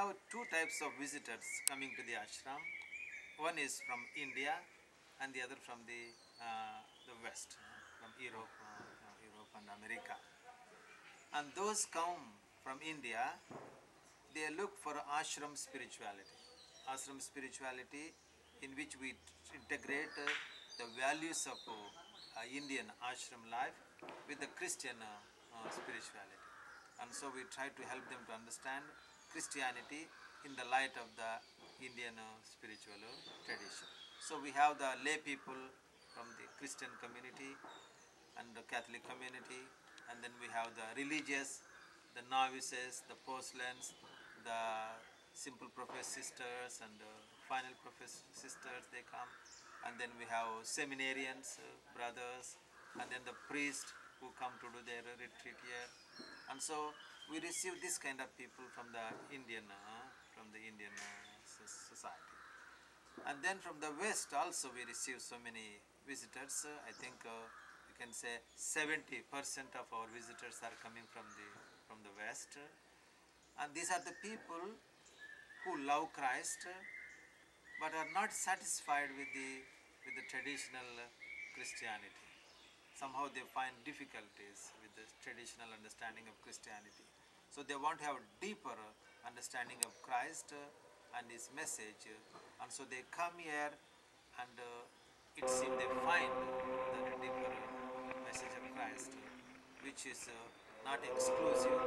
have two types of visitors coming to the ashram. One is from India and the other from the West, from Europe and America. And those come from India, they look for ashram spirituality. Ashram spirituality in which we integrate the values of Indian ashram life with the Christian spirituality. And so we try to help them to understand Christianity in the light of the Indian spiritual tradition. So we have the lay people from the Christian community and the Catholic community, and then we have the religious, the novices, the postulants, the simple professed sisters and final professed sisters, they come, and then we have seminarians, brothers, and then the priests who come to do their retreat here. And so we receive this kind of people from the Indian society. And then from the West also we receive so many visitors. I think you can say 70% of our visitors are coming from the West. And these are the people who love Christ but are not satisfied with the traditional Christianity. Somehow they find difficulties with the traditional understanding of Christianity. So they want to have deeper understanding of Christ and His message, and so they come here, and it seems they find the deeper message of Christ, which is not exclusive.